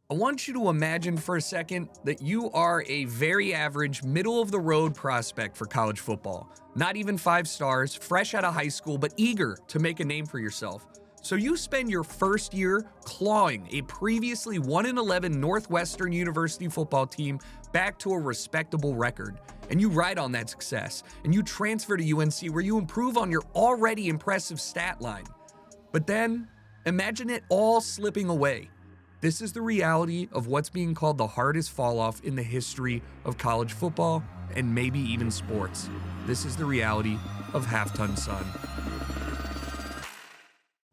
I want you to imagine for a second that you are a very average, middle-of-the-road prospect for college football. Not even 5 stars, fresh out of high school, but eager to make a name for yourself. So you spend your first year clawing a previously 1-11 Northwestern University football team back to a respectable record. And you ride on that success, and you transfer to UNC where you improve on your already impressive stat line. But then, imagine it all slipping away. This is the reality of what's being called the hardest fall-off in the history of college football and maybe even sports. This is the reality of Halfton Son.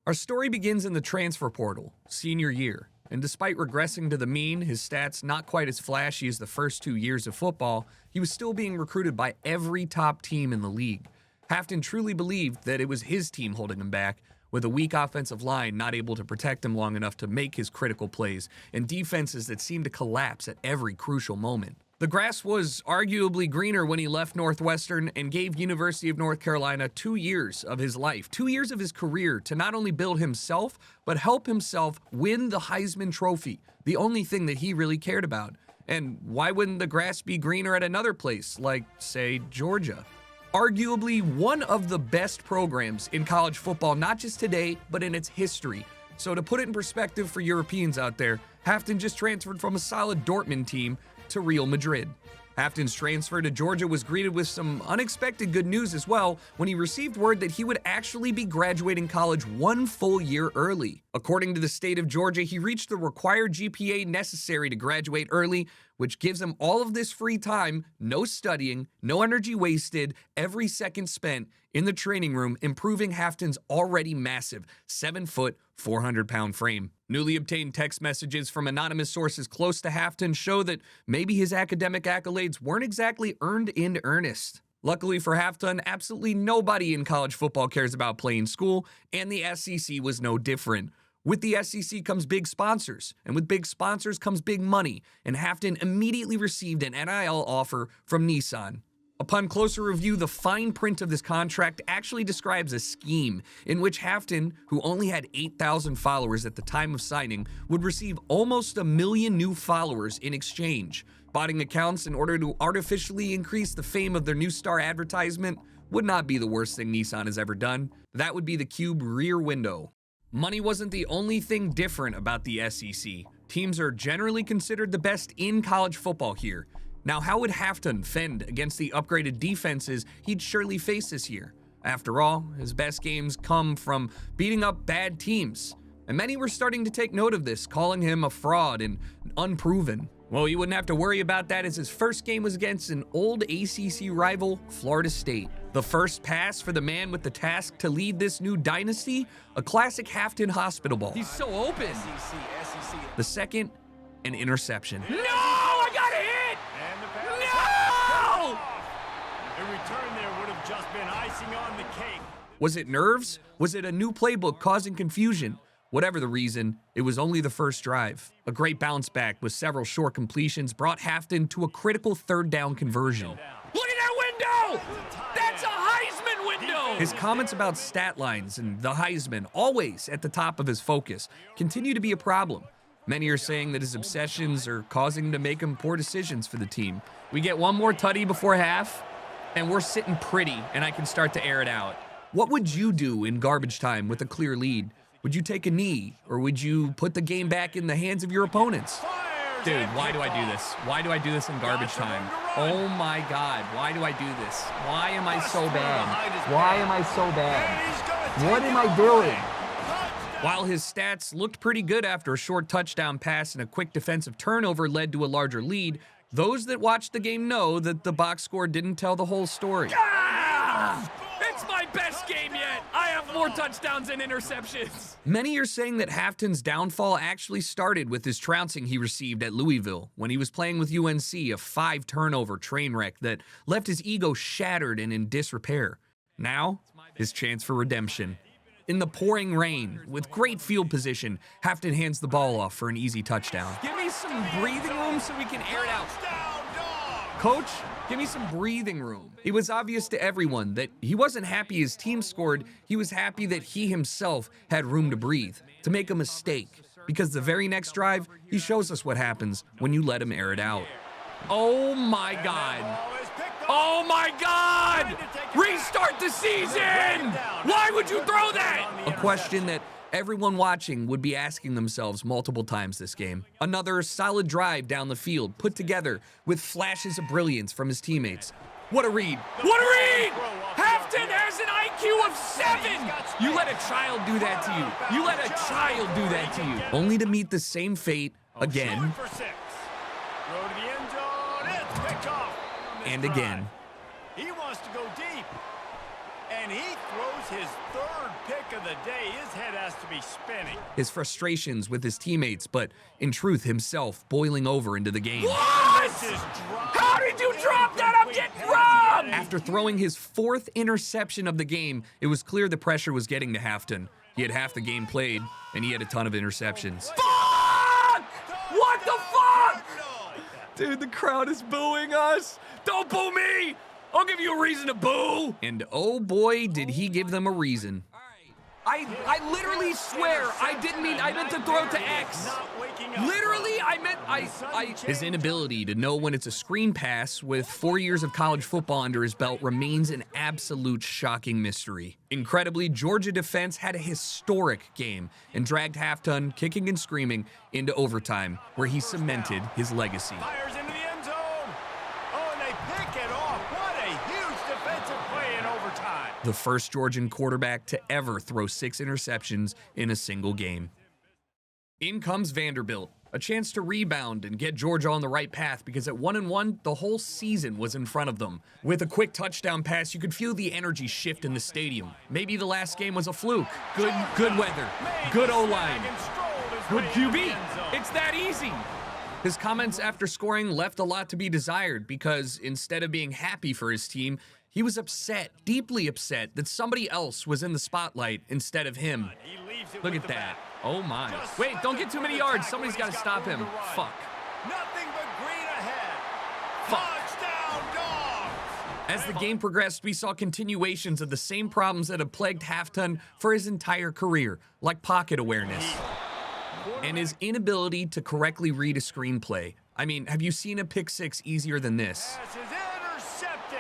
Our story begins in the transfer portal, senior year, and despite regressing to the mean, his stats not quite as flashy as the first 2 years of football, he was still being recruited by every top team in the league. Halfton truly believed that it was his team holding him back, with a weak offensive line not able to protect him long enough to make his critical plays, and defenses that seemed to collapse at every crucial moment. The grass was arguably greener when he left Northwestern and gave University of North Carolina 2 years of his life, 2 years of his career to not only build himself, but help himself win the Heisman Trophy, the only thing that he really cared about. And why wouldn't the grass be greener at another place, like, say, Georgia? Arguably one of the best programs in college football, not just today, but in its history. So to put it in perspective for Europeans out there, Halfton just transferred from a solid Dortmund team to Real Madrid. Halfton's transfer to Georgia was greeted with some unexpected good news as well when he received word that he would actually be graduating college 1 full year early. According to the state of Georgia, he reached the required GPA necessary to graduate early, which gives him all of this free time, no studying, no energy wasted, every second spent in the training room, improving Halfton's already massive 7-foot, 400-pound frame. Newly obtained text messages from anonymous sources close to Halfton show that maybe his academic accolades weren't exactly earned in earnest. Luckily for Halfton, absolutely nobody in college football cares about playing school, and the SEC was no different. With the SEC comes big sponsors, and with big sponsors comes big money, and Halfton immediately received an NIL offer from Nissan. Upon closer review, the fine print of this contract actually describes a scheme in which Halfton, who only had 8,000 followers at the time of signing, would receive almost 1 million new followers in exchange. Botting accounts in order to artificially increase the fame of their new star advertisement would not be the worst thing Nissan has ever done. That would be the cube rear window. Money wasn't the only thing different about the SEC. Teams are generally considered the best in college football here. Now, how would Halfton fend against the upgraded defenses he'd surely face this year? After all, his best games come from beating up bad teams, and many were starting to take note of this, calling him a fraud and unproven. Well, you wouldn't have to worry about that, as his first game was against an old ACC rival, Florida State. The first pass for the man with the task to lead this new dynasty, a classic Halfton hospital ball. He's so open. The second, an interception. No, I got hit! No! The return there would have just been icing on the cake. Was it nerves? Was it a new playbook causing confusion? Whatever the reason, it was only the first drive. A great bounce back with several short completions brought Halfton to a critical 3rd down conversion. Look at that window! That's a Heisman window! His comments about stat lines and the Heisman, always at the top of his focus, continue to be a problem. Many are saying that his obsessions are causing him to make poor decisions for the team. We get one more tutty before half, and we're sitting pretty, and I can start to air it out. What would you do in garbage time with a clear lead? Would you take a knee, or would you put the game back in the hands of your opponents? Dude, why do I do this? Why do I do this in garbage time? Oh my God, why do I do this? Why am I so bad? Why am I so bad? What am I doing? While his stats looked pretty good after a short touchdown pass and a quick defensive turnover led to a larger lead, those that watched the game know that the box score didn't tell the whole story. It's my best game yet! I have more touchdowns and interceptions! Many are saying that Halfton's downfall actually started with his trouncing he received at Louisville when he was playing with UNC, a 5-turnover train wreck that left his ego shattered and in disrepair. Now, his chance for redemption. In the pouring rain, with great field position, Halfton hands the ball off for an easy touchdown. Give me some breathing room so we can air it out. Coach, give me some breathing room. It was obvious to everyone that he wasn't happy his team scored, he was happy that he himself had room to breathe, to make a mistake. because the very next drive, he shows us what happens when you let him air it out. Oh my God. Oh my God! Restart the season! Why would you throw that? A question that everyone watching would be asking themselves multiple times this game. Another solid drive down the field, put together with flashes of brilliance from his teammates. What a read! What a read! Halfton has an IQ of 7! You let a child do that to you. You let a child do that to you. Only to meet the same fate again and again. He wants to go deep, and he throws his third pick of the day. His head has to be spinning. His frustrations with his teammates, but in truth himself boiling over into the game. What? How did you drop that? I'm getting robbed! After throwing his 4th interception of the game, it was clear the pressure was getting to Halfton. He had half the game played, and he had a ton of interceptions. Fuck! What the fuck? Dude, the crowd is booing us. Don't boo me! I'll give you a reason to boo! And oh boy, did he give them a reason. I literally swear I meant to throw to X. Literally, His inability to know when it's a screen pass with 4 years of college football under his belt remains an absolute shocking mystery. Incredibly, Georgia defense had a historic game and dragged Halfton, kicking and screaming, into overtime, where he cemented his legacy. Fires into the end zone. Oh, and they pick it off. What a huge defensive play in overtime. The first Georgian quarterback to ever throw 6 interceptions in a single game. In comes Vanderbilt, a chance to rebound and get Georgia on the right path because at 1-1, the whole season was in front of them. With a quick touchdown pass, you could feel the energy shift in the stadium. Maybe the last game was a fluke. Good weather, good O-line, good QB. It's that easy. His comments after scoring left a lot to be desired because instead of being happy for his team, he was upset, deeply upset, that somebody else was in the spotlight instead of him. Look at that. Oh my. Wait, don't get too many yards. Somebody's got to stop him. Fuck. Nothing but green ahead. Fuck. Touchdown, Dogs. As the game progressed, we saw continuations of the same problems that have plagued Halfton for his entire career, like pocket awareness and his inability to correctly read a screenplay. I mean, have you seen a pick 6 easier than this? Pass is intercepted.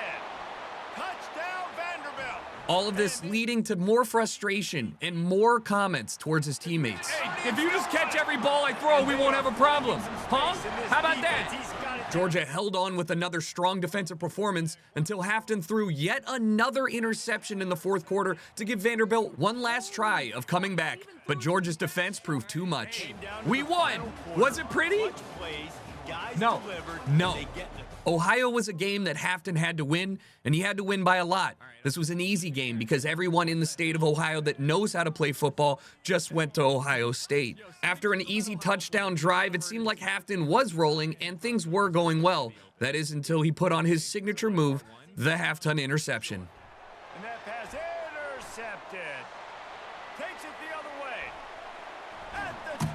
Touchdown, Vanderbilt. All of this leading to more frustration and more comments towards his teammates. Hey, if you just catch every ball I throw, we won't have a problem. Huh? How about that? Georgia held on with another strong defensive performance until Halfton threw yet another interception in the 4th quarter to give Vanderbilt one last try of coming back. But Georgia's defense proved too much. We won. Was it pretty? No. Ohio was a game that Halfton had to win, and he had to win by a lot. This was an easy game because everyone in the state of Ohio that knows how to play football just went to Ohio State. After an easy touchdown drive, it seemed like Halfton was rolling and things were going well. That is until he put on his signature move, the Halfton interception. And that pass intercepted. Takes it the other way.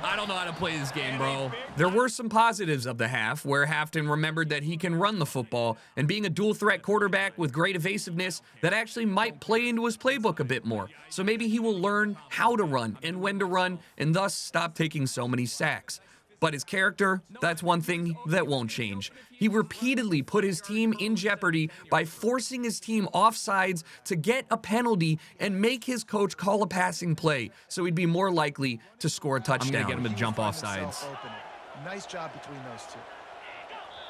I don't know how to play this game, bro. There were some positives of the half where Halfton remembered that he can run the football, and being a dual threat quarterback with great evasiveness, that actually might play into his playbook a bit more. So maybe he will learn how to run and when to run and thus stop taking so many sacks. But his character, that's one thing that won't change. He repeatedly put his team in jeopardy by forcing his team offsides to get a penalty and make his coach call a passing play so he'd be more likely to score a touchdown. I'm going to get him to jump off sides. Nice job between those two.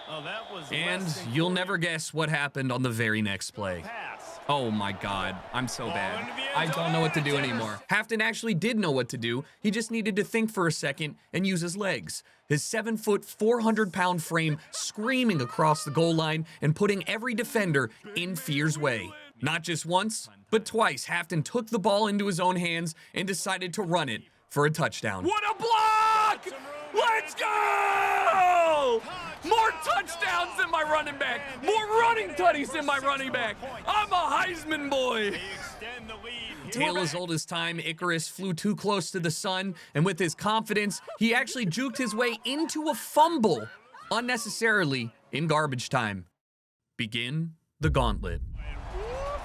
Oh, that was And less than you'll never guess what happened on the very next play. pass. Oh my God, I'm so bad. I don't know what to do anymore. Halfton actually did know what to do. He just needed to think for a second and use his legs. His 7-foot, 400-pound frame screaming across the goal line and putting every defender in fear's way. Not just once, but twice, Halfton took the ball into his own hands and decided to run it for a touchdown. What a block! Let's go! More touchdowns than my running back. More running tutties than my running back. I'm a Heisman boy. They extend the lead. Tale as old as time, Icarus flew too close to the sun, and with his confidence, he actually juked his way into a fumble unnecessarily in garbage time. Begin the gauntlet.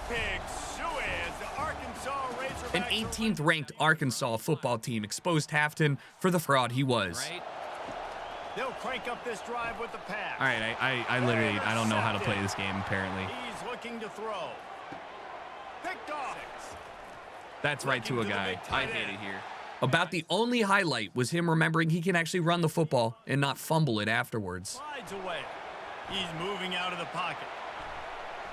Big suey as the Arkansas An 18th ranked Arkansas football team exposed Halfton for the fraud he was. They'll crank up this drive with the pass. All right, I literally, I don't know how to play this game, apparently. He's looking to throw. Picked off. That's right to a guy. I hate it here. About the only highlight was him remembering he can actually run the football and not fumble it afterwards. Slides away. He's moving out of the pocket.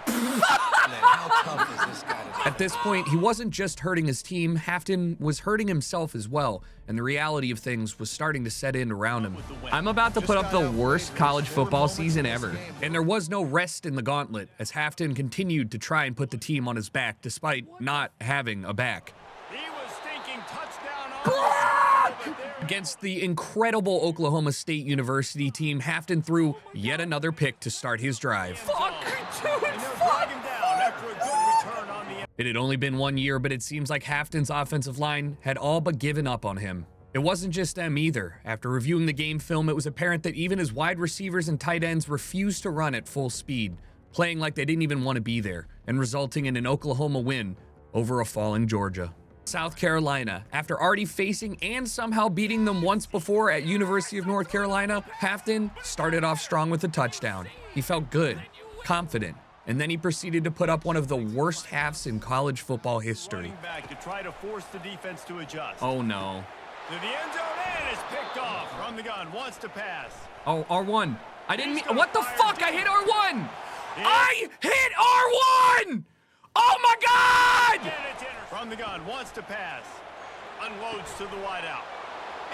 How tough is this guy to At this point, he wasn't just hurting his team, Halfton was hurting himself as well, and the reality of things was starting to set in around him. I'm about to put up the worst college football season ever. And there was no rest in the gauntlet as Halfton continued to try and put the team on his back despite not having a back. He was thinking touchdown. Against the incredible Oklahoma State University team, Halfton threw yet another pick to start his drive. Fuck, dude, Drag him down after a good return on the. It had only been 1 year, but it seems like Halfton's offensive line had all but given up on him. It wasn't just them either. After reviewing the game film, it was apparent that even his wide receivers and tight ends refused to run at full speed, playing like they didn't even want to be there, and resulting in an Oklahoma win over a falling Georgia. South Carolina, after already facing and somehow beating them once before at University of North Carolina, Halfton started off strong with a touchdown. He felt good, confident, and then he proceeded to put up one of the worst halves in college football history. Back to try to force the defense to adjust. Oh no. To the end zone and is picked off. From the gun, wants to pass. Oh, R1. I didn't mean, what the fuck? I hit R1. I hit R1! Oh my God! From the gun, wants to pass. Unloads to the wideout.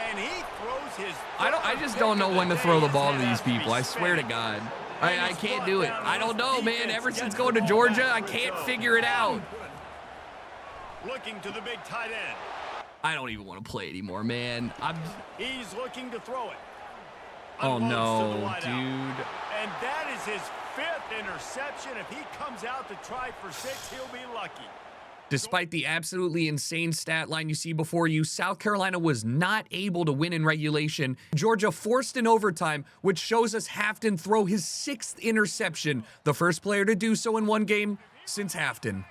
And he throws his. I just don't know when to throw the ball to these people. I swear to God. I can't do it. I don't know, man. Ever since going to Georgia, I can't figure it out. Looking to the big tight end. I don't even want to play anymore, man. He's looking to throw it. Oh Unloads no, to the wideout. dude. And that is his 5th interception. If he comes out to try for 6, he'll be lucky. Despite the absolutely insane stat line you see before you, South Carolina was not able to win in regulation. Georgia forced an overtime, which shows us Halfton throw his 6th interception, the first player to do so in one game since Halfton.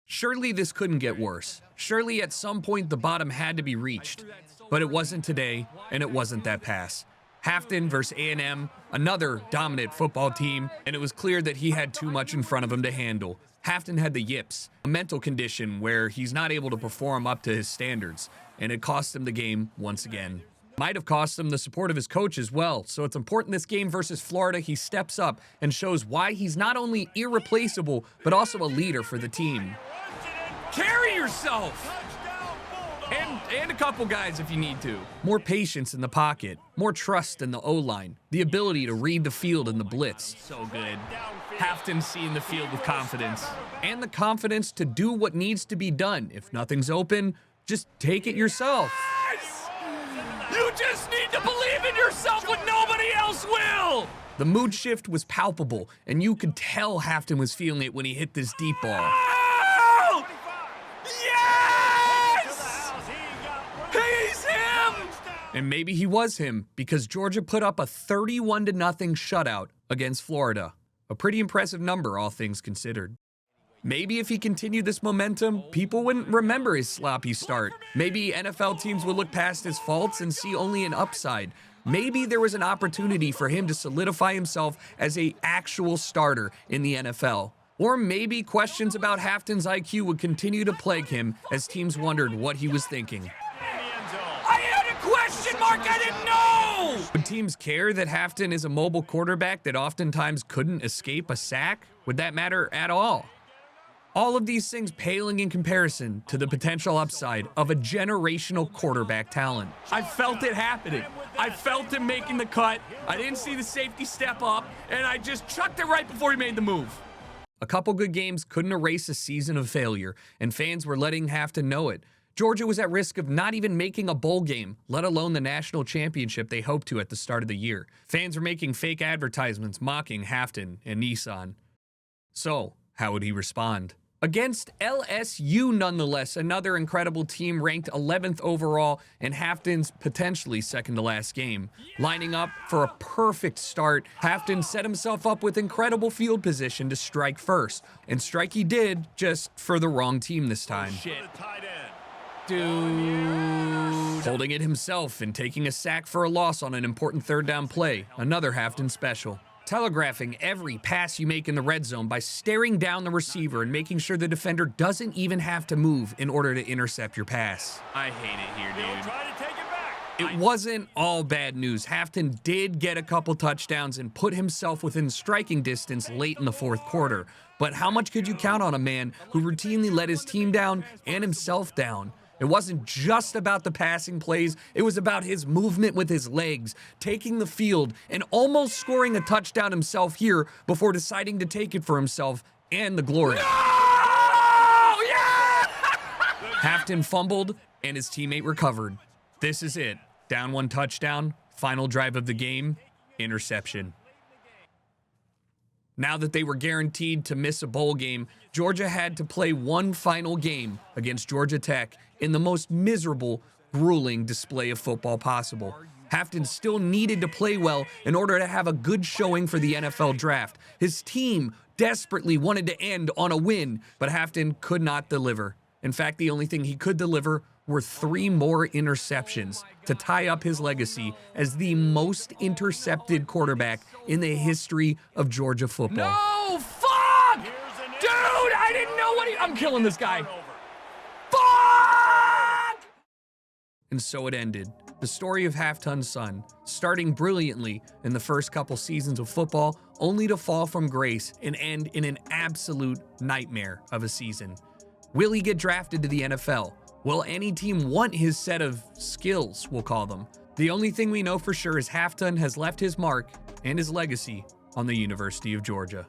Surely this couldn't get worse. Surely at some point the bottom had to be reached. But it wasn't today, and it wasn't that pass. Halfton versus A&M, another dominant football team, and it was clear that he had too much in front of him to handle. Halfton had the yips, a mental condition where he's not able to perform up to his standards, and it cost him the game once again. Might have cost him the support of his coach as well, so it's important this game versus Florida he steps up and shows why he's not only irreplaceable, but also a leader for the team. Carry yourself! And a couple guys if you need to. More patience in the pocket, more trust in the O-line, the ability to read the field in the blitz. So good. Halfton seeing the field with confidence. And the confidence to do what needs to be done. If nothing's open, just take it yourself. Yes! You just need to believe in yourself when nobody else will! The mood shift was palpable, and you could tell Halfton was feeling it when he hit this deep ball. Oh! Yes! He's him! And maybe he was him, because Georgia put up a 31-0 shutout against Florida. A pretty impressive number, all things considered. Maybe if he continued this momentum, people wouldn't remember his sloppy start. Maybe NFL teams would look past his faults and see only an upside. Maybe there was an opportunity for him to solidify himself as an actual starter in the NFL. Or maybe questions about Halfton's IQ would continue to plague him as teams wondered what he was thinking. I had a question mark, I didn't know! Would teams care that Halfton is a mobile quarterback that oftentimes couldn't escape a sack? Would that matter at all? All of these things paling in comparison to the potential upside of a generational quarterback talent. I felt it happening. I felt him making the cut. I didn't see the safety step up, and I just chucked it right before he made the move. A couple good games couldn't erase a season of failure, and fans were letting Halfton know it. Georgia was at risk of not even making a bowl game, let alone the national championship they hoped to at the start of the year. Fans were making fake advertisements mocking Halfton and Nissan. So, how would he respond? Against LSU, nonetheless, another incredible team ranked 11th overall in Halfton's potentially second to last game. Lining up for a perfect start, Halfton set himself up with incredible field position to strike first. And strike he did, just for the wrong team this time. Dude. Holding it himself and taking a sack for a loss on an important third down play. Another Halfton special. Telegraphing every pass you make in the red zone by staring down the receiver and making sure the defender doesn't even have to move in order to intercept your pass. I hate it here, dude. Try to take it back. It wasn't all bad news. Halfton did get a couple touchdowns and put himself within striking distance late in the fourth quarter. But how much could you count on a man who routinely let his team down and himself down? It wasn't just about the passing plays, it was about his movement with his legs, taking the field and almost scoring a touchdown himself here before deciding to take it for himself and the glory. No! Yeah! Halfton fumbled and his teammate recovered. This is it. Down one touchdown, final drive of the game, interception. Now that they were guaranteed to miss a bowl game, Georgia had to play one final game against Georgia Tech in the most miserable, grueling display of football possible. Halfton still needed to play well in order to have a good showing for the NFL draft. His team desperately wanted to end on a win, but Halfton could not deliver. In fact, the only thing he could deliver were 3 more interceptions to tie up his legacy as the most intercepted quarterback in the history of Georgia football. No, fuck! Dude, I didn't know what I'm killing this guy. Fuck! And so it ended. The story of Halfton Son, starting brilliantly in the first couple seasons of football, only to fall from grace and end in an absolute nightmare of a season. Will he get drafted to the NFL? Will any team want his set of skills, we'll call them? The only thing we know for sure is Halfton has left his mark and his legacy on the University of Georgia.